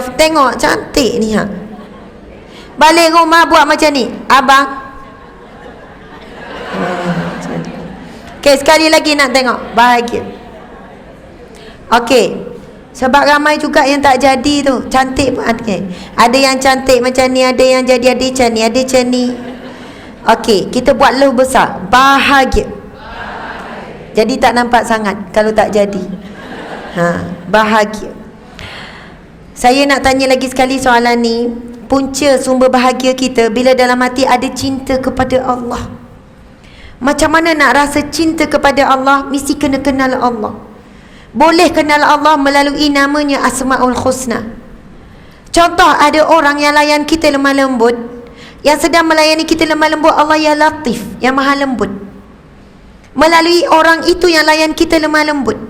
Tengok cantik ni ha. Balik rumah buat macam ni, abang. Okey, sekali lagi nak tengok bahagia. Okey, sebab ramai juga yang tak jadi tu. Cantik pun okay. Ada yang cantik macam ni, ada yang jadi ada macam ni, ada macam ni. Okey, kita buat lu besar. Bahagia. Jadi tak nampak sangat kalau tak jadi. Bahagia. Saya nak tanya lagi sekali soalan ni. Punca sumber bahagia kita bila dalam hati ada cinta kepada Allah. Macam mana nak rasa cinta kepada Allah? Mesti kena kenal Allah. Boleh kenal Allah melalui namanya Asmaul Husna. Contoh, ada orang yang layan kita lemah lembut, yang sedang melayani kita lemah lembut, Allah ya Latif, yang maha lembut. Melalui orang itu yang layan kita lemah lembut,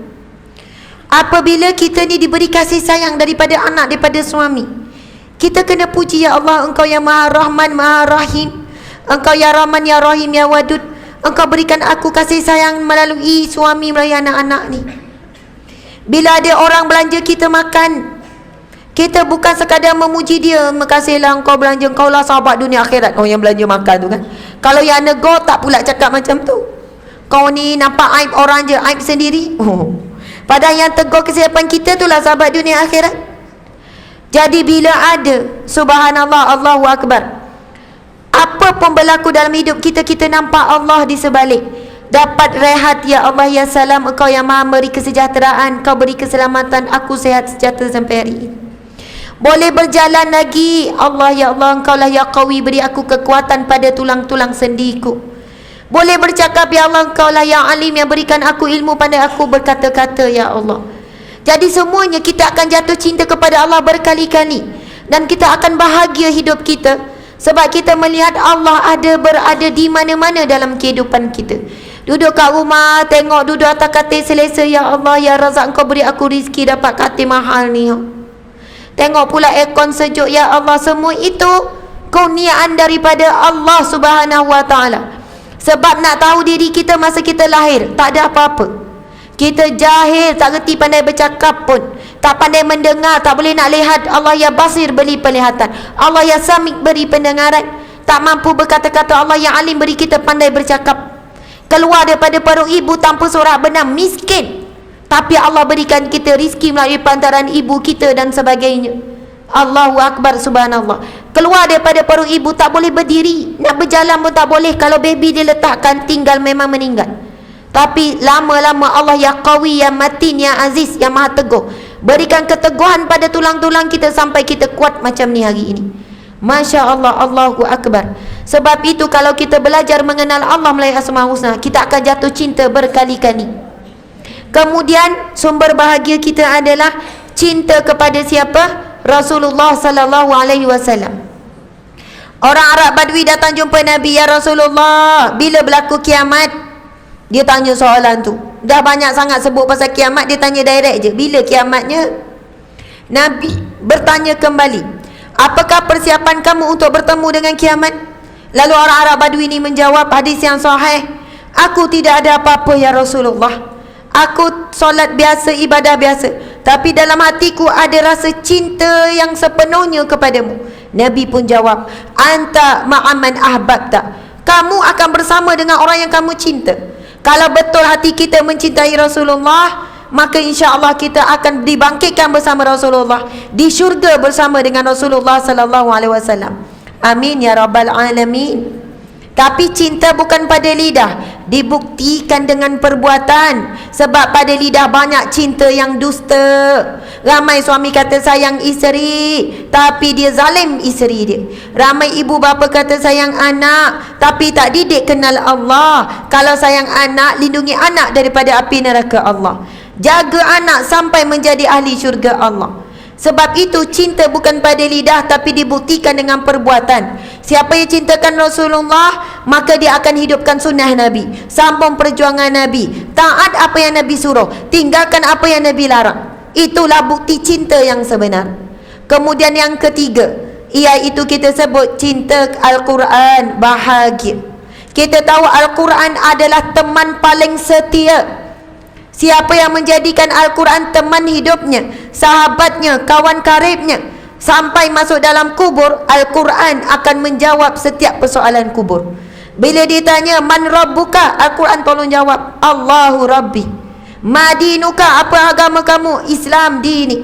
apabila kita ni diberi kasih sayang daripada anak, daripada suami, kita kena puji, ya Allah, Engkau yang maha Rahman, maha Rahim. Engkau ya Rahman, ya Rahim, ya Wadud. Engkau berikan aku kasih sayang melalui suami, melalui anak-anak ni. Bila ada orang belanja kita makan, kita bukan sekadar memuji dia, makasihlah engkau belanja, engkau lah sahabat dunia akhirat. Kau yang belanja makan tu kan. Kalau yang nego tak pula cakap macam tu. Kau ni nampak aib orang je, aib sendiri. Padahal yang tegur kesiapan kita tu lah sahabat dunia akhirat. Jadi bila ada, subhanallah, Allahu Akbar, apa pun berlaku dalam hidup kita, kita nampak Allah di sebalik. Dapat rehat, ya Allah ya Salam, Engkau yang maha beri kesejahteraan, Kau beri keselamatan, aku sehat sejahtera sampai hari ini. Boleh berjalan lagi, Allah ya Allah, Engkau lah ya Qawi, beri aku kekuatan pada tulang-tulang sendiku. Boleh bercakap, ya Allah, Engkau lah ya Alim, yang berikan aku ilmu pada aku berkata-kata, ya Allah. Jadi semuanya kita akan jatuh cinta kepada Allah berkali-kali, dan kita akan bahagia hidup kita sebab kita melihat Allah berada di mana-mana dalam kehidupan kita. Duduk kat rumah, tengok duduk atas katil selesa, ya Allah ya Razak, Engkau beri aku rizki dapat katil mahal ni. Tengok pula aircon sejuk, ya Allah. Semua itu kurniaan daripada Allah Subhanahu Wa Taala. Sebab nak tahu diri kita masa kita lahir, tak ada apa-apa. Kita jahil, tak reti pandai bercakap pun, tak pandai mendengar, tak boleh nak lihat. Allah ya Basir beri penglihatan, Allah ya Samik beri pendengaran. Tak mampu berkata-kata, Allah ya Alim beri kita pandai bercakap. Keluar daripada perut ibu tanpa sorak benam, miskin, tapi Allah berikan kita rizki melalui pantaran ibu kita dan sebagainya. Allahu Akbar, subhanallah. Keluar daripada perut ibu tak boleh berdiri, nak berjalan pun tak boleh. Kalau baby diletakkan, tinggal memang meninggal. Tapi lama-lama Allah ya Qawi, ya Matin, ya Aziz, yang maha teguh, berikan keteguhan pada tulang-tulang kita sampai kita kuat macam ni hari ini. Masya Allah, Allahu Akbar. Sebab itu kalau kita belajar mengenal Allah melalui Asmaul Husna, kita akan jatuh cinta berkali-kali. Kemudian sumber bahagia kita adalah cinta kepada siapa? Rasulullah sallallahu alaihi wasallam. Orang Arab Badui datang jumpa Nabi, ya Rasulullah, bila berlaku kiamat? Dia tanya soalan tu. Dah banyak sangat sebut pasal kiamat, dia tanya direct je, bila kiamatnya? Nabi bertanya kembali, apakah persiapan kamu untuk bertemu dengan kiamat? Lalu orang Arab Badui ni menjawab hadis yang sahih, aku tidak ada apa-apa ya Rasulullah. Aku solat biasa, ibadah biasa, tapi dalam hatiku ada rasa cinta yang sepenuhnya kepadamu. Nabi pun jawab, anta ma'aman ahbabta, kamu akan bersama dengan orang yang kamu cinta. Kalau betul hati kita mencintai Rasulullah, maka insya-Allah kita akan dibangkitkan bersama Rasulullah di syurga bersama dengan Rasulullah sallallahu alaihi wasallam. Amin ya rabbal alamin. Tapi cinta bukan pada lidah, dibuktikan dengan perbuatan. Sebab pada lidah banyak cinta yang dusta. Ramai suami kata sayang isteri, tapi dia zalim isteri dia. Ramai ibu bapa kata sayang anak, tapi tak didik kenal Allah. Kalau sayang anak, lindungi anak daripada api neraka Allah. Jaga anak sampai menjadi ahli syurga Allah. Sebab itu cinta bukan pada lidah, tapi dibuktikan dengan perbuatan. Siapa yang cintakan Rasulullah, maka dia akan hidupkan sunnah Nabi, sambung perjuangan Nabi, taat apa yang Nabi suruh, tinggalkan apa yang Nabi larang. Itulah bukti cinta yang sebenar. Kemudian yang ketiga, iaitu kita sebut cinta Al-Quran, bahagia. Kita tahu Al-Quran adalah teman paling setia. Siapa yang menjadikan Al-Quran teman hidupnya, sahabatnya, kawan karibnya, Sampai masuk dalam kubur, Al-Quran akan menjawab setiap persoalan kubur. Bila ditanya man rabbuka, Al-Quran tolong jawab, Allahu Rabbi. Ma dinuka, apa agama kamu? Islam dini.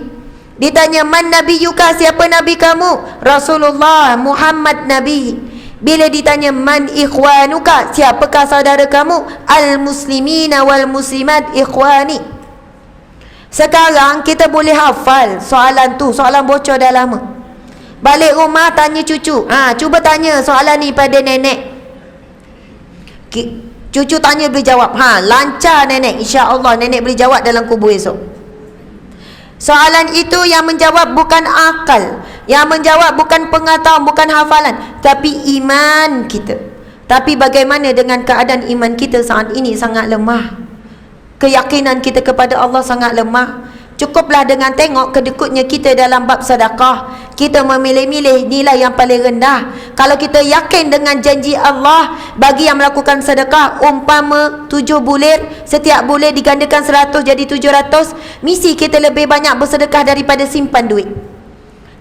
Ditanya man nabiyuka, siapa nabi kamu? Rasulullah Muhammad nabi. Bila ditanya man ikhwanuka, siapakah saudara kamu? Al-muslimina wal muslimat ikhwani. Sekarang kita boleh hafal soalan tu, soalan bocor dah lama. Balik rumah tanya cucu, cuba tanya soalan ni pada nenek. Cucu tanya boleh jawab, lancar nenek, insya-Allah nenek boleh jawab dalam kubur esok. Soalan itu yang menjawab bukan akal, yang menjawab bukan pengetahuan, bukan hafalan, tapi iman kita. Tapi bagaimana dengan keadaan iman kita saat ini? Sangat lemah. Keyakinan kita kepada Allah sangat lemah. Cukuplah dengan tengok kedekutnya kita dalam bab sedekah. Kita memilih-milih nilai yang paling rendah. Kalau kita yakin dengan janji Allah bagi yang melakukan sedekah, umpama 7 bulir, setiap bulir digandakan 100 jadi 700, mesti kita lebih banyak bersedekah daripada simpan duit.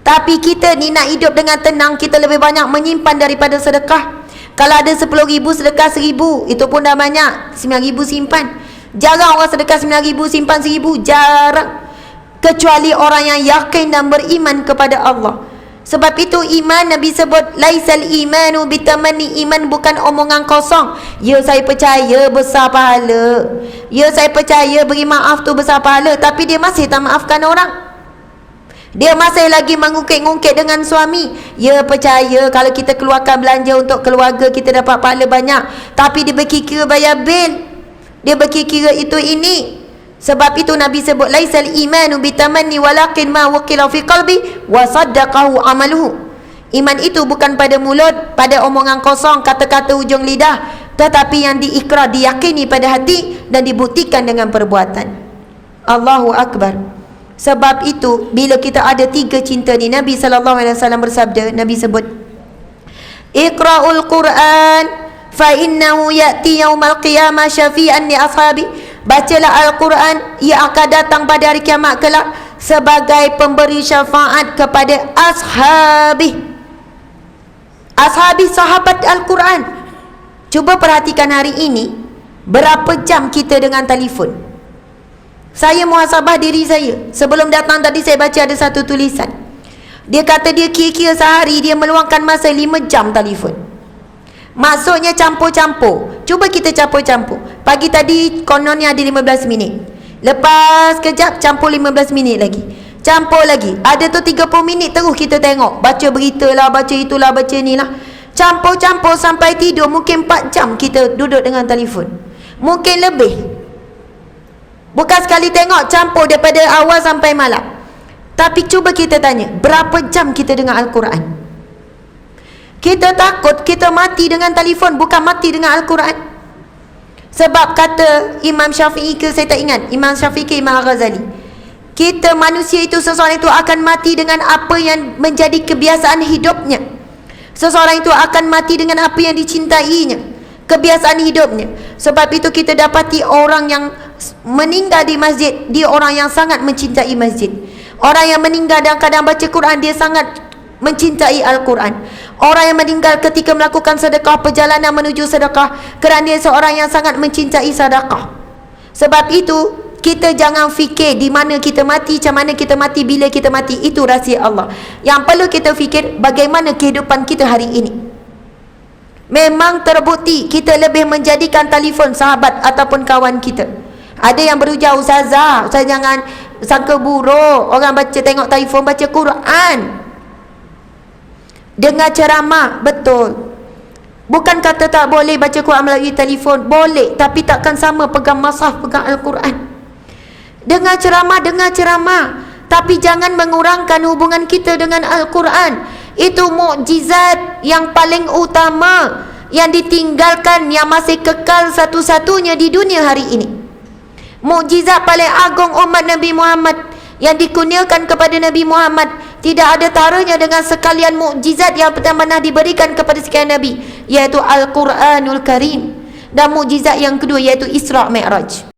Tapi kita ni nak hidup dengan tenang, kita lebih banyak menyimpan daripada sedekah. Kalau ada 10,000 sedekah 1,000, itu pun dah banyak. 9,000 simpan. Jarang orang sedekah 9,000 simpan 1,000, jarang. Kecuali orang yang yakin dan beriman kepada Allah. Sebab itu iman, Nabi sebut laisal imanu bitamanni, iman bukan omongan kosong. Ya saya percaya besar pahala, ya saya percaya beri maaf tu besar pahala, tapi dia masih tak maafkan orang. Dia masih lagi mengungkit-ungkit dengan suami. Ya percaya kalau kita keluarkan belanja untuk keluarga kita dapat pahala banyak, tapi dia berkira bayar bil, dia berkira itu ini. Sebab itu Nabi sebut laisal imanu bitamanni walakin ma waqila fi qalbi wa saddaqahu amaluhu. Iman itu bukan pada mulut, pada omongan kosong, kata-kata ujung lidah, tetapi yang diikrar, diyakini pada hati dan dibuktikan dengan perbuatan. Allahu akbar. Sebab itu bila kita ada 3 cinta ni, Nabi SAW bersabda, Nabi sebut Iqra'ul Quran fa innahu ya'ti yaumal qiyamah syafi'an li ashabi. Bacalah Al-Quran, ia akan datang pada hari kiamat kelak sebagai pemberi syafaat kepada ashabi. Ashabi, sahabat Al-Quran. Cuba perhatikan hari ini, berapa jam kita dengan telefon. Saya muhasabah diri saya. Sebelum datang tadi saya baca ada satu tulisan. Dia kata dia kira-kira sehari dia meluangkan masa 5 jam telefon. Maksudnya campur-campur. Cuba kita campur-campur. Pagi tadi kononnya ada 15 minit. Lepas kejap campur 15 minit lagi. Campur lagi. Ada tu 30 minit terus kita tengok. Baca berita lah, baca itulah, baca ni lah. Campur-campur sampai tidur. Mungkin 4 jam kita duduk dengan telefon. Mungkin lebih. Bukan sekali tengok, campur daripada awal sampai malam. Tapi cuba kita tanya, berapa jam kita dengan Al-Quran? Kita takut kita mati dengan telefon, bukan mati dengan Al-Quran. Sebab kata Imam Syafi'i ke, saya tak ingat, Imam Syafi'i ke Imam Al-Ghazali, kita manusia itu, seseorang itu akan mati dengan apa yang menjadi kebiasaan hidupnya. Seseorang itu akan mati dengan apa yang dicintainya, kebiasaan hidupnya. Sebab itu kita dapati orang yang meninggal di masjid, dia orang yang sangat mencintai masjid. Orang yang meninggal dan kadang baca Quran, dia sangat mencintai Al-Quran. Orang yang meninggal ketika melakukan sedekah, perjalanan menuju sedekah, kerana dia seorang yang sangat mencintai sedekah. Sebab itu kita jangan fikir di mana kita mati, macam mana kita mati, bila kita mati. Itu rahsia Allah. Yang perlu kita fikir bagaimana kehidupan kita hari ini. Memang terbukti kita lebih menjadikan telefon sahabat ataupun kawan kita. Ada yang berujar, ustazah jangan sangka buruk orang baca, tengok telefon, baca Quran, dengar ceramah. Betul, bukan kata tak boleh baca Quran melalui telefon, boleh, tapi takkan sama pegang mushaf, pegang Al-Quran. Dengar ceramah, tapi jangan mengurangkan hubungan kita dengan Al-Quran. Itu mukjizat yang paling utama yang ditinggalkan, yang masih kekal satu-satunya di dunia hari ini. Mukjizat paling agung umat Nabi Muhammad yang dikurniakan kepada Nabi Muhammad, tidak ada taranya dengan sekalian mukjizat yang pernah diberikan kepada sekalian Nabi, iaitu Al-Quranul Karim. Dan mukjizat yang kedua iaitu Isra' Mi'raj.